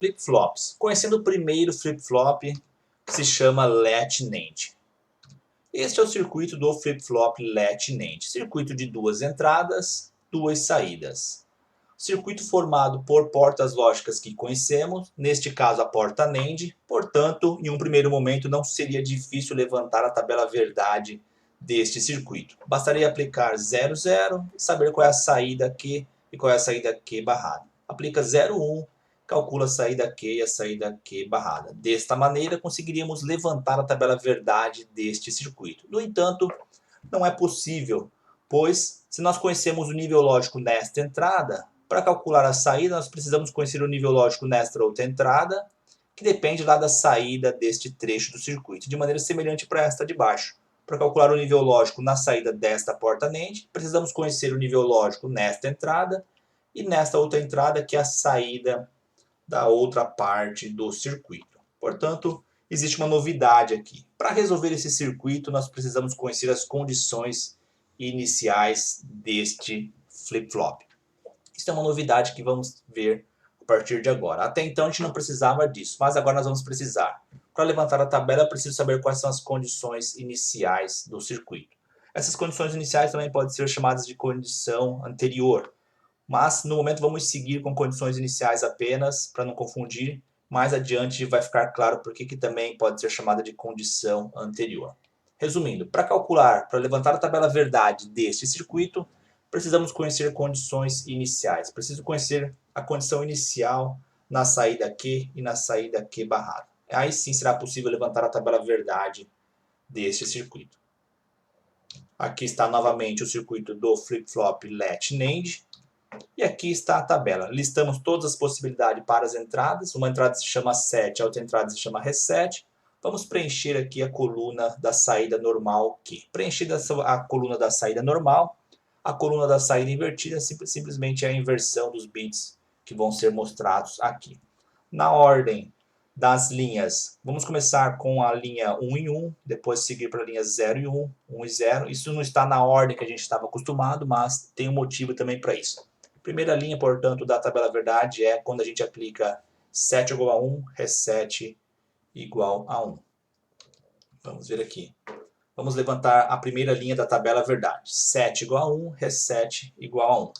flip-flops. Conhecendo o primeiro flip-flop, que se chama Latch NAND. Este é o circuito do flip-flop Latch NAND. Circuito de duas entradas, duas saídas. Circuito formado por portas lógicas que conhecemos, neste caso a porta NAND, portanto, em um primeiro momento não seria difícil levantar a tabela verdade deste circuito. Bastaria aplicar 0, 0 e saber qual é a saída Q e qual é a saída Q barrada. Aplica 0, 1, calcula a saída Q e a saída Q barrada. Desta maneira, conseguiríamos levantar a tabela verdade deste circuito. No entanto, não é possível, pois se nós conhecemos o nível lógico nesta entrada, para calcular a saída nós precisamos conhecer o nível lógico nesta outra entrada, que depende lá da saída deste trecho do circuito, de maneira semelhante para esta de baixo. Para calcular o nível lógico na saída desta porta NAND, precisamos conhecer o nível lógico nesta entrada e nesta outra entrada, que é a saída da outra parte do circuito. Portanto, existe uma novidade aqui. Para resolver esse circuito, nós precisamos conhecer as condições iniciais deste flip-flop. Isso é uma novidade que vamos ver a partir de agora. Até então a gente não precisava disso, mas agora nós vamos precisar. Para levantar a tabela, eu preciso saber quais são as condições iniciais do circuito. Essas condições iniciais também podem ser chamadas de condição anterior, mas no momento vamos seguir com condições iniciais apenas, para não confundir. Mais adiante vai ficar claro por que também pode ser chamada de condição anterior. Resumindo, para calcular, para levantar a tabela verdade deste circuito, precisamos conhecer condições iniciais. Preciso conhecer a condição inicial na saída Q e na saída Q barrada. Aí sim será possível levantar a tabela verdade deste circuito. Aqui está novamente o circuito do flip-flop Latch NAND. E aqui está a tabela. Listamos todas as possibilidades para as entradas. Uma entrada se chama set, a outra entrada se chama reset. Vamos preencher aqui a coluna da saída normal Q. Preenchida a coluna da saída normal, a coluna da saída invertida simplesmente é a inversão dos bits que vão ser mostrados aqui. Na ordem das linhas, vamos começar com a linha 1 em 1, depois seguir para a linha 0 e 1, 1 e 0. Isso não está na ordem que a gente estava acostumado, mas tem um motivo também para isso. A primeira linha, portanto, da tabela verdade é quando a gente aplica set igual a 1, reset igual a 1. Vamos ver aqui. Vamos levantar a primeira linha da tabela verdade. Set igual a 1, reset igual a 1.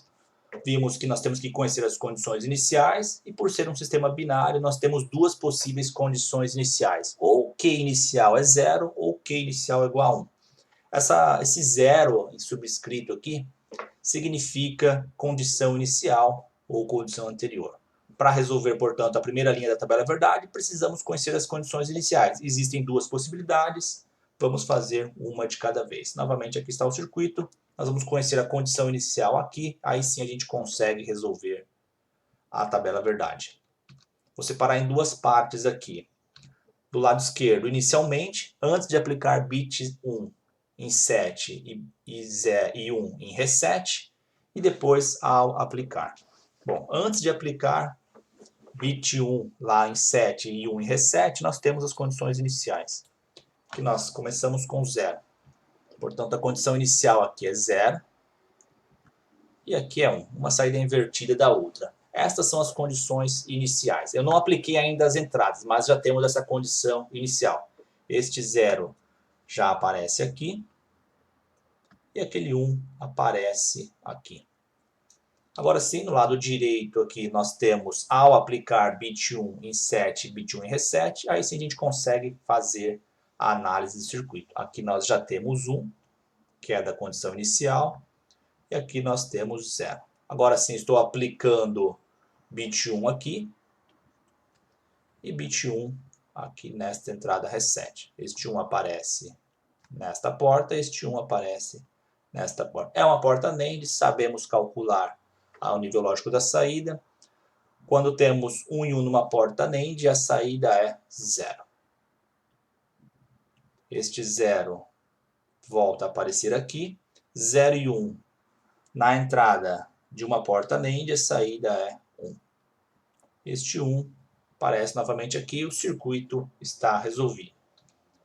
Vimos que nós temos que conhecer as condições iniciais e por ser um sistema binário nós temos duas possíveis condições iniciais. Ou Q inicial é 0 ou Q inicial é igual a 1. Esse 0 subscrito aqui significa condição inicial ou condição anterior. Para resolver, portanto, a primeira linha da tabela verdade, precisamos conhecer as condições iniciais. Existem duas possibilidades, vamos fazer uma de cada vez. Novamente, aqui está o circuito, nós vamos conhecer a condição inicial aqui, aí sim a gente consegue resolver a tabela verdade. Vou separar em duas partes aqui. Do lado esquerdo, inicialmente, antes de aplicar bit 1 em set e 1 em reset, e depois ao aplicar. Bom, antes de aplicar bit 1 lá em set e 1 em reset, nós temos as condições iniciais, que nós começamos com 0. Portanto, a condição inicial aqui é 0, e aqui é 1, uma saída invertida da outra. Estas são as condições iniciais. Eu não apliquei ainda as entradas, mas já temos essa condição inicial. Este 0 já aparece aqui, e aquele 1 aparece aqui. Agora sim, no lado direito aqui nós temos, ao aplicar bit 1 em set e bit 1 em reset, aí sim a gente consegue fazer a análise do circuito. Aqui nós já temos 1, que é da condição inicial, e aqui nós temos 0. Agora sim, estou aplicando bit 1 aqui e bit 1 aqui nesta entrada reset. Este 1 aparece nesta porta, este 1 aparece nesta porta. É uma porta NAND, sabemos calcular o nível lógico da saída. Quando temos 1 e 1 numa porta NAND, a saída é 0. Este 0 volta a aparecer aqui. 0 e 1 na entrada de uma porta NAND, a saída é 1. Este 1 aparece novamente aqui, o circuito está resolvido.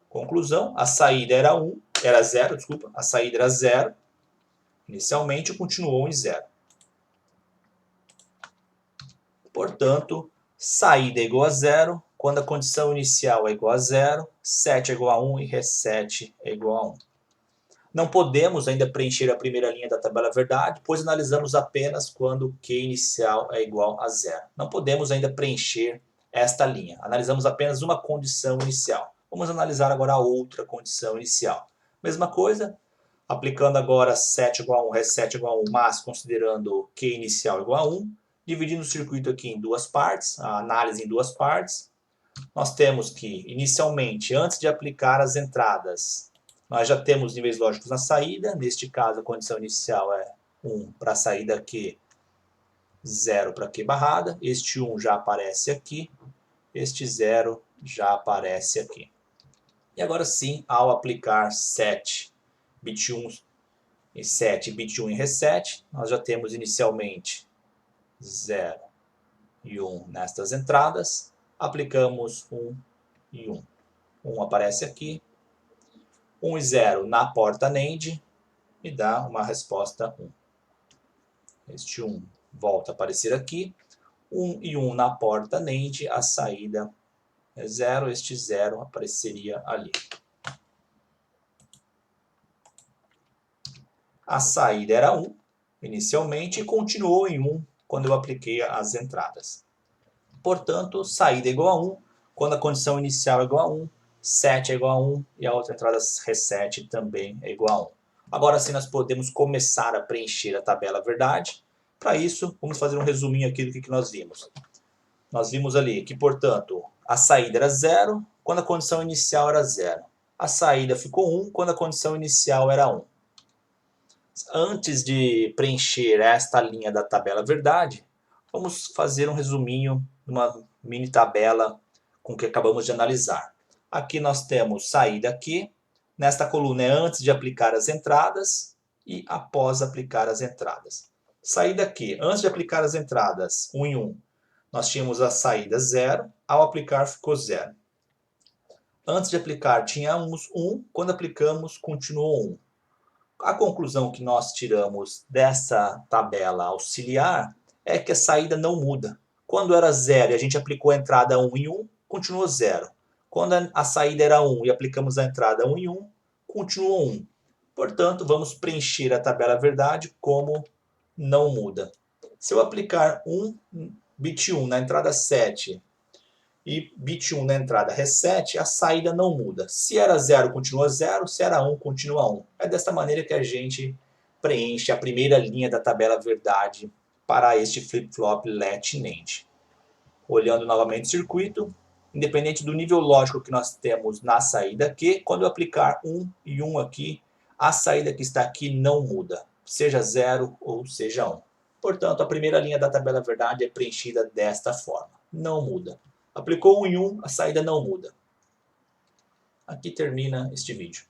Conclusão, a saída era 0, a saída era 0, inicialmente continuou em 0. Portanto, Saída é igual a 0, quando a condição inicial é igual a 0, 7 é igual a 1 e reset é igual a 1. Não podemos ainda preencher a primeira linha da tabela verdade, pois analisamos apenas quando Q inicial é igual a 0. Não podemos ainda preencher esta linha. Analisamos apenas uma condição inicial. Vamos analisar agora a outra condição inicial. Mesma coisa, aplicando agora 7 igual a 1, reset igual a 1, mas considerando Q inicial igual a 1, dividindo o circuito aqui em duas partes, a análise em duas partes. Nós temos que, inicialmente, antes de aplicar as entradas, nós já temos níveis lógicos na saída. Neste caso, a condição inicial é 1 para a saída Q, 0 para Q barrada. Este 1 já aparece aqui, este 0 já aparece aqui. E agora sim, ao aplicar 7, bit 1 e 7, bit 1 e reset, nós já temos inicialmente 0 e 1 nestas entradas. Aplicamos 1 e 1. 1 aparece aqui. 1 e 0 na porta NAND me dá uma resposta 1. Este 1 volta a aparecer aqui. 1 e 1 na porta NAND, a saída é 0. Este 0 apareceria ali. A saída era 1 inicialmente e continuou em 1 quando eu apliquei as entradas. Portanto, saída é igual a 1 quando a condição inicial é igual a 1. 7 é igual a 1 e a outra entrada reset também é igual a 1. Agora sim nós podemos começar a preencher a tabela verdade. Para isso, vamos fazer um resuminho aqui do que nós vimos. Nós vimos ali que, portanto, a saída era 0 quando a condição inicial era 0. A saída ficou 1 quando a condição inicial era 1. Antes de preencher esta linha da tabela verdade, vamos fazer um resuminho, uma mini tabela com o que acabamos de analisar. Aqui nós temos saída aqui. Nesta coluna é antes de aplicar as entradas e após aplicar as entradas. Saída aqui, antes de aplicar as entradas, 1 em 1, nós tínhamos a saída 0, ao aplicar ficou 0. Antes de aplicar tínhamos 1, quando aplicamos continuou 1. A conclusão que nós tiramos dessa tabela auxiliar é que a saída não muda. Quando era 0 e a gente aplicou a entrada 1 em 1, continuou 0. Quando a saída era 1 e aplicamos a entrada 1 em 1, continuou 1. Portanto, vamos preencher a tabela verdade como não muda. Se eu aplicar bit 1 na entrada 7 e bit 1 na entrada reset, a saída não muda. Se era 0, continua 0. Se era 1, continua 1. É desta maneira que a gente preenche a primeira linha da tabela verdade para este flip-flop Latch NAND. Olhando novamente o circuito, independente do nível lógico que nós temos na saída aqui, quando eu aplicar 1 e 1 aqui, a saída que está aqui não muda, seja 0 ou seja 1. Portanto, a primeira linha da tabela verdade é preenchida desta forma, não muda. Aplicou 1 em 1, a saída não muda. Aqui termina este vídeo.